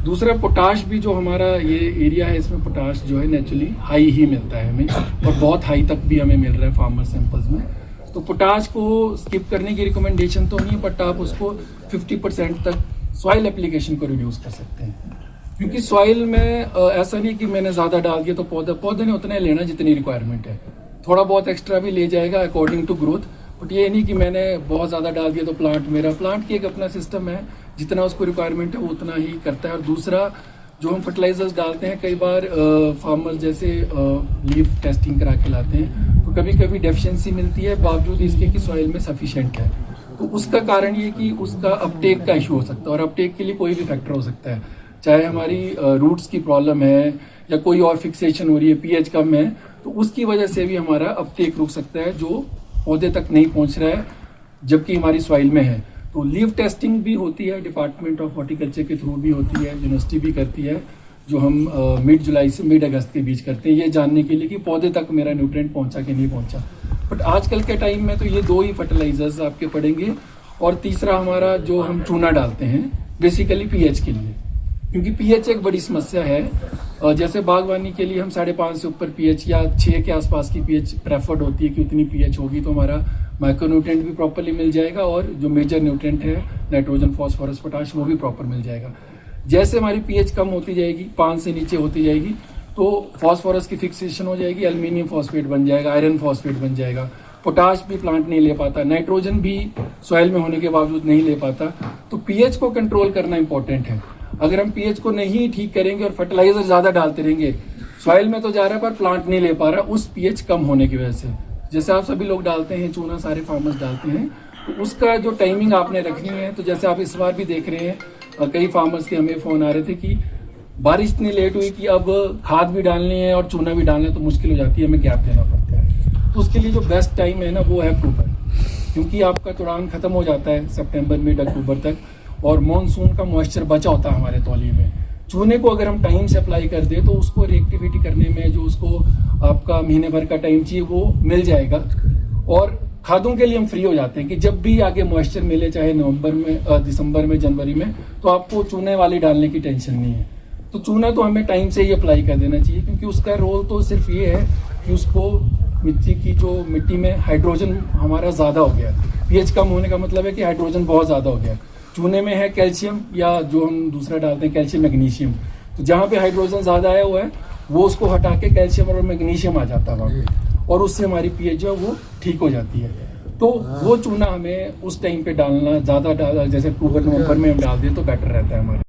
दूसरा पोटाश भी जो हमारा ये एरिया है, इसमें पोटाश जो है नेचुरली हाई ही मिलता है हमें, और बहुत हाई तक भी हमें मिल रहा है फार्मर सैंपल्स में। तो पोटाश को स्किप करने की रिकमेंडेशन तो नहीं, बट आप उसको 50% तक सॉइल एप्लीकेशन को रिड्यूस कर सकते हैं। क्योंकि सॉइल में ऐसा नहीं कि मैंने ज़्यादा डाल दिया तो पौधे ने उतना ही लेना जितनी रिक्वायरमेंट है, थोड़ा बहुत एक्स्ट्रा भी ले जाएगा अकॉर्डिंग टू ग्रोथ। बट ये नहीं कि मैंने बहुत ज़्यादा डाल दिया तो प्लांट की एक अपना सिस्टम है, जितना उसको रिक्वायरमेंट है वो उतना ही करता है। और दूसरा जो हम फर्टिलाइजर्स डालते हैं, कई बार फार्मर जैसे लीफ टेस्टिंग करा के लाते हैं तो कभी कभी डेफिशिएंसी मिलती है, बावजूद इसके कि सॉइल में सफिशिएंट है। तो उसका कारण ये कि उसका अपटेक का इशू हो सकता है, और अपटेक के लिए कोई भी फैक्टर हो सकता है, चाहे हमारी रूट्स की प्रॉब्लम है या कोई और फिक्सेशन हो रही है, पीएच कम है, तो उसकी वजह से भी हमारा अपटेक रुक सकता है, जो पौधे तक नहीं पहुंच रहा है जबकि हमारी सॉइल में है। तो लीव टेस्टिंग भी होती है, डिपार्टमेंट ऑफ हॉर्टिकल्चर के थ्रू भी होती है, यूनिवर्सिटी भी करती है, जो हम मिड जुलाई से मिड अगस्त के बीच करते हैं, ये जानने के लिए कि पौधे तक मेरा न्यूट्रिएंट पहुंचा कि नहीं पहुंचा। बट आजकल के टाइम में तो ये दो ही फर्टिलाइजर्स आपके पड़ेंगे, और तीसरा हमारा जो हम चूना डालते हैं बेसिकली पीएच के लिए, क्योंकि पीएच एक बड़ी समस्या है। जैसे बागवानी के लिए हम 5.5 से ऊपर पीएच या 6 के आसपास की पीएच प्रेफर्ड होती है कि उतनी पीएच होगी तो हमारा माइक्रोन्यूट्रिएंट भी प्रॉपर्ली मिल जाएगा, और जो मेजर न्यूट्रिएंट है नाइट्रोजन, फॉस्फोरस, पोटाश, वो भी प्रॉपर मिल जाएगा। जैसे हमारी पीएच कम होती जाएगी, 5 से नीचे होती जाएगी, तो फॉस्फोरस की फिक्सेशन हो जाएगी, एल्यूमिनियम फॉस्फेट बन जाएगा, आयरन फॉस्फेट बन जाएगा, पोटाश भी प्लांट नहीं ले पाता, नाइट्रोजन भी सॉइल में होने के बावजूद नहीं ले पाता। तो पीएच को कंट्रोल करना इंपॉर्टेंट है। अगर हम पीएच को नहीं ठीक करेंगे और फर्टिलाइजर ज्यादा डालते रहेंगे, सॉइल में तो जा रहा है पर प्लांट नहीं ले पा रहा उस पीएच कम होने की वजह से। जैसे आप सभी लोग डालते हैं चूना, सारे फार्मर्स डालते हैं, तो उसका जो टाइमिंग आपने रखनी है, तो जैसे आप इस बार भी देख रहे हैं कई फार्मर्स के हमें फोन आ रहे थे कि बारिश इतनी लेट हुई कि अब खाद भी डालनी है और चूना भी डालना है, तो मुश्किल हो जाती है, हमें गैप देना पड़ता है। तो उसके लिए जो बेस्ट टाइम है ना, वो है अक्टूबर, क्योंकि आपका तुड़ान खत्म हो जाता है सितंबर मिड अक्टूबर तक, और मॉनसून का मॉइस्चर बचा होता है हमारे तौलिए में। चूने को अगर हम टाइम से अप्लाई कर दें तो उसको रिएक्टिविटी करने में जो उसको आपका महीने भर का टाइम चाहिए वो मिल जाएगा। और खादों के लिए हम फ्री हो जाते हैं कि जब भी आगे मॉइस्चर मिले, चाहे नवंबर में, दिसंबर में, जनवरी में, तो आपको चूने वाली डालने की टेंशन नहीं है। तो चूना तो हमें टाइम से ही अप्लाई कर देना चाहिए, क्योंकि उसका रोल तो सिर्फ ये है कि उसको मिट्टी में हाइड्रोजन हमारा ज़्यादा हो गया। पीएच कम होने का मतलब है कि हाइड्रोजन बहुत ज़्यादा हो गया। चूने में है कैल्शियम, या जो हम दूसरा डालते हैं कैल्शियम मैग्नीशियम, तो जहाँ पे हाइड्रोजन ज़्यादा आया हुआ है वो उसको हटा के कैल्शियम और मैग्नीशियम आ जाता है वहाँ पे, और उससे हमारी पीएच जो है वो ठीक हो जाती है। तो वो चूना हमें उस टाइम पे डालना ज़्यादा जैसे अक्टूबर नवंबर में हम डाल दें तो बेटर रहता है हमारे।